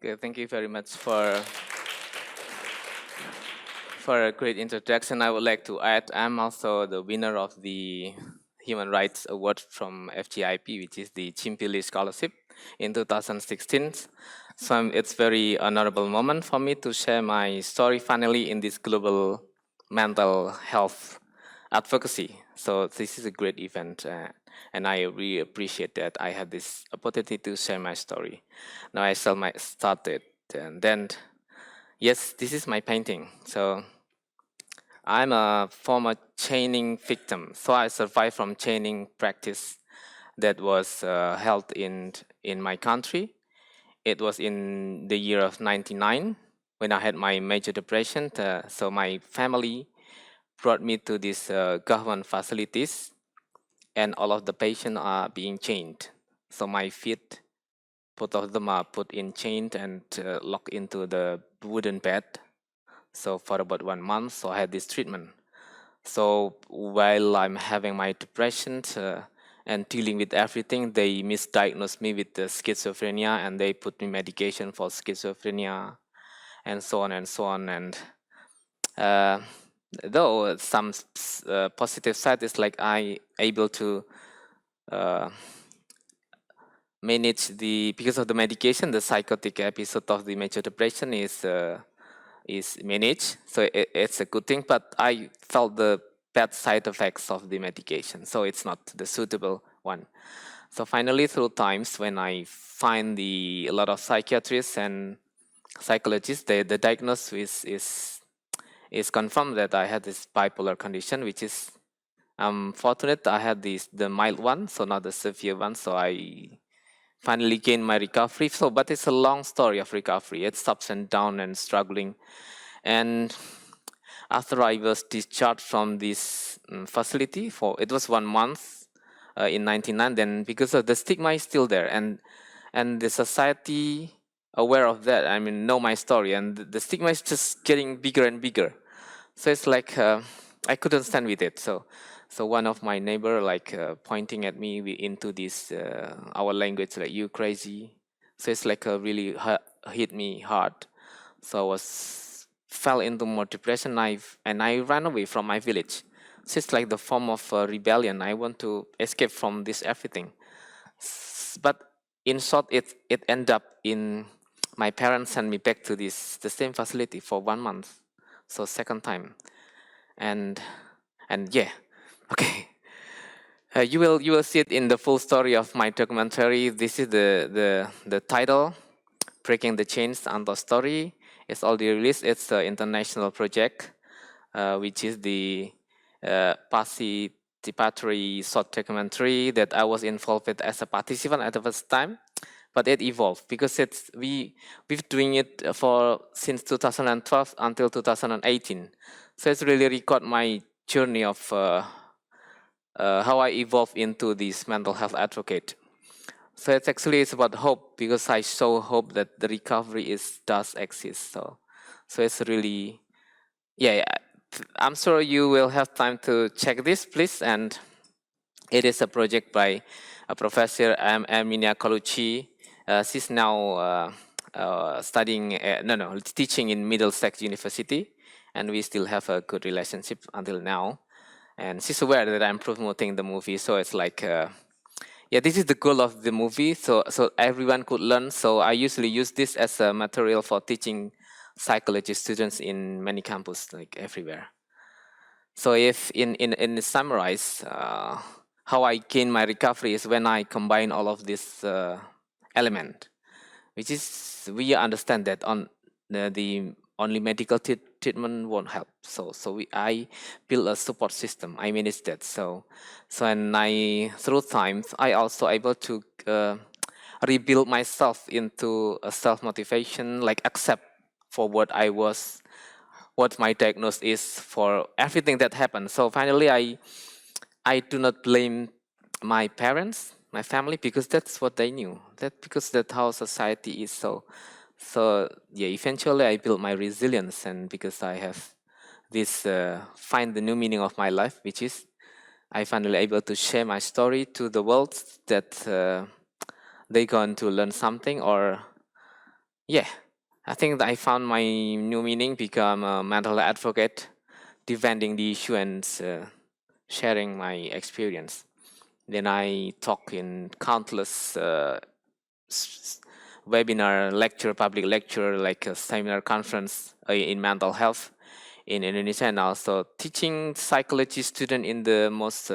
Okay, thank you very much for a great introduction. I would like to add I'm also the winner of the Human Rights Award from FGIP, which is the Chimpili Scholarship in 2016. So it's very honorable moment for me to share my story finally in this global mental health advocacy. So this is a great event, and I really appreciate that I have this opportunity to share my story. Now I shall start it, and then yes, this is my painting. So I'm a former chaining victim. So I survived from chaining practice that was held in my country. It was in the year of '99 when I had my major depression. So my family brought me to these government facilities, and all of the patients are being chained. So my feet, both of them are put in chained and locked into the wooden bed. So for about 1 month, so I had this treatment. So while I'm having my depression and dealing with everything, they misdiagnosed me with schizophrenia, and they put me medication for schizophrenia and so on and so on. And uh, though some positive side is like I able to uh, manage the, because of the medication, the psychotic episode of the major depression is managed, so it's a good thing. But I felt the bad side effects of the medication, so it's not the suitable one. So finally, through times when I find a lot of psychiatrists and psychologists, the diagnosis is confirmed that I had this bipolar condition, which is fortunate I had the mild one, so not the severe one. So I finally gained my recovery. So, but it's a long story of recovery. It's ups and down and struggling. And after I was discharged from this facility, for it was 1 month in '99. Then because of the stigma is still there, and the society aware of that. I mean, know my story, and the stigma is just getting bigger and bigger. So it's like I couldn't stand with it. So one of my neighbor like pointing at me into this our language, like, you crazy. So it's like really hit me hard. So I was fell into more depression. I ran away from my village. So it's like the form of rebellion. I want to escape from this everything. But in short, it ended up in my parents sent me back to the same facility for 1 month. So second time, and yeah, okay. You will see it in the full story of my documentary. This is the title, Breaking the Chains Anto Story. It's already released. It's an international project, which is the participatory short documentary that I was involved with as a participant at the first time. But it evolved because we've doing it for since 2012 until 2018. So it's really record my journey of how I evolved into this mental health advocate. So it's about hope, because I show hope that the recovery does exist. So it's really, yeah. I'm sure you will have time to check this, please. And it is a project by a professor Erminia Colucci. She's now studying, teaching in Middlesex University, and we still have a good relationship until now. And she's aware that I'm promoting the movie, so it's like, yeah, this is the goal of the movie, so everyone could learn. So I usually use this as a material for teaching psychology students in many campus, like everywhere. So if in summarize, how I gain my recovery is when I combine all of this element, which is we understand that on the only medical treatment won't help. So I build a support system. I manage that. So and I through times I also able to rebuild myself into a self motivation, like accept for what I was, what my diagnosis is, for everything that happened. So finally, I do not blame my parents, my family, because that's what they knew. Because that's how society is. So yeah, eventually I built my resilience, and because I have this find the new meaning of my life, which is I finally able to share my story to the world, that they going to learn something, or yeah, I think that I found my new meaning, become a mental advocate, defending the issue and sharing my experience. Then I talk in countless webinar, lecture, public lecture, like a seminar conference in mental health in Indonesia, and also teaching psychology student in the most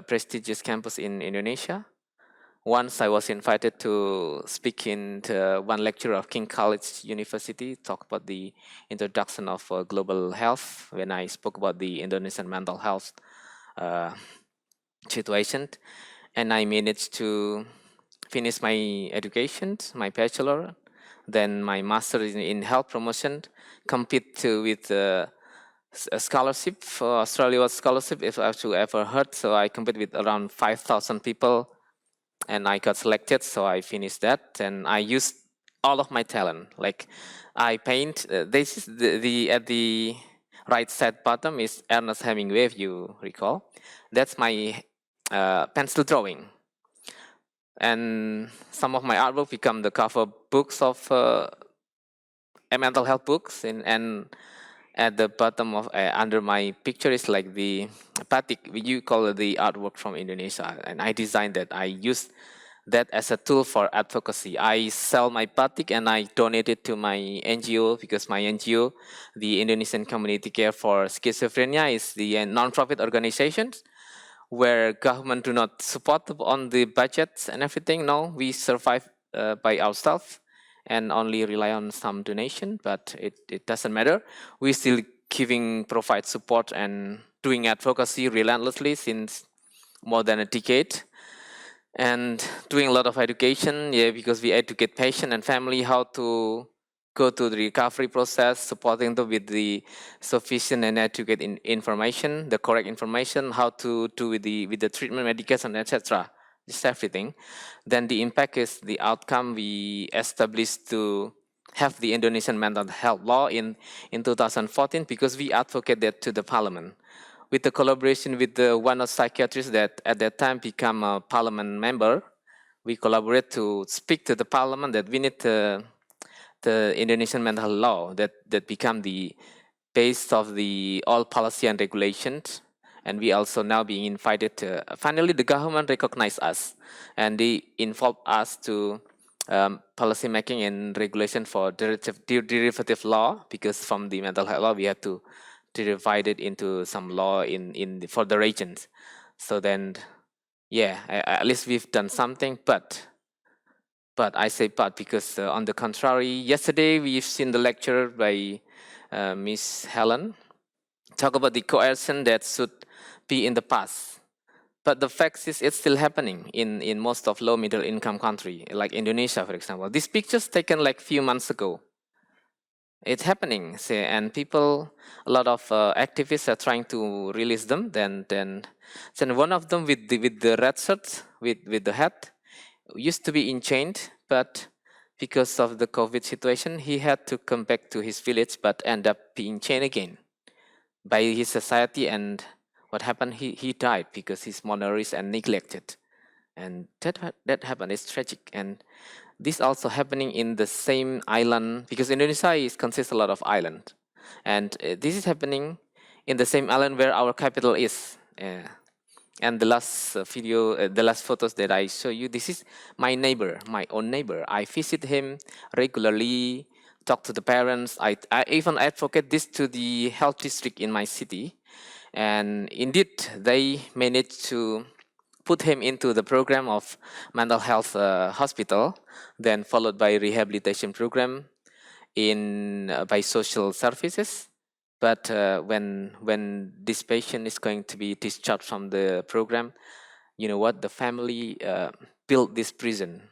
prestigious campus in Indonesia. Once I was invited to speak in one lecture of King College University, talk about the introduction of global health, when I spoke about the Indonesian mental health uh, situation, and I managed to finish my education, my bachelor, then my master in health promotion, compete with a scholarship for Australia scholarship, if I've ever heard. So I compete with around 5,000 people, and I got selected. So I finished that, and I used all of my talent. Like I paint. This is the at the right side bottom is Ernest Hemingway, if you recall. That's my pencil drawing, and some of my artwork become the cover books of mental health books, and at the bottom of under my picture is like the batik, you call it the artwork from Indonesia, and I designed that. I used that as a tool for advocacy. I sell my batik and I donate it to my NGO, because my NGO, the Indonesian Community Care for Schizophrenia, is the non-profit organization where government do not support on the budgets and everything. No, we survive by ourselves and only rely on some donation, but it doesn't matter. We still provide support and doing advocacy relentlessly since more than a decade, and doing a lot of education, yeah, because we educate patient and family how to go to the recovery process, supporting them with the sufficient and adequate information, the correct information, how to do with the treatment, medication, etc. Just everything. Then the impact is the outcome. We established to have the Indonesian mental health law in 2014, because we advocated to the parliament with the collaboration with the one of psychiatrists that at that time become a parliament member. We collaborate to speak to the parliament that we need the Indonesian mental law that become the base of the all policy and regulations. And we also now being invited to finally the government recognize us, and they involve us to policy making and regulation for derivative law, because from the mental health law we have to divide it into some law for the regions. So then, yeah, at least we've done something, but I say but because on the contrary, yesterday we've seen the lecture by Miss Helen talk about the coercion that should be in the past. But the fact is, it's still happening in most of low middle income country, like Indonesia, for example. These pictures taken like few months ago. It's happening, say, and people, a lot of activists are trying to release them. Then one of them with the red shirt with the hat used to be enchained, but because of the COVID situation, he had to come back to his village, but end up being chained again by his society. And what happened? He died because he's malnourished and neglected, and that happened. It's tragic. And this also happening in the same island, because Indonesia consists a lot of island, and this is happening in the same island where our capital is. And the last video, the last photos that I show you, this is my neighbor, my own neighbor. I visit him regularly, talk to the parents. I even advocate this to the health district in my city, and indeed they managed to put him into the program of mental health hospital, then followed by rehabilitation program by social services. But when this patient is going to be discharged from the program, you know what? The family built this prison.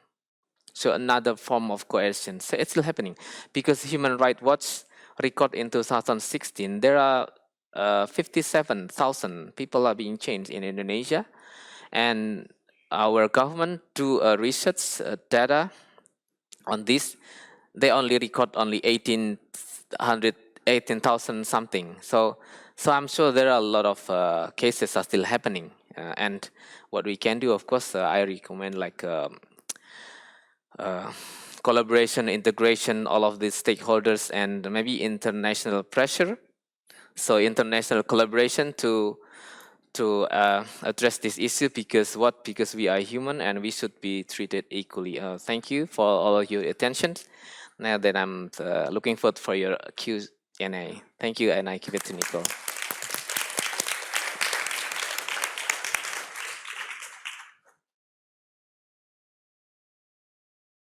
So another form of coercion. So it's still happening, because Human Rights Watch record in 2016 there are 57,000 people are being chained in Indonesia, and our government do a research data on this. They only record only 18,000 something. So I'm sure there are a lot of cases are still happening. And what we can do, of course, I recommend like collaboration, integration, all of these stakeholders, and maybe international pressure. So international collaboration to address this issue, because we are human and we should be treated equally. Thank you for all of your attention. Now that I'm looking forward for your Q&A. Thank you, and I give it to Nico.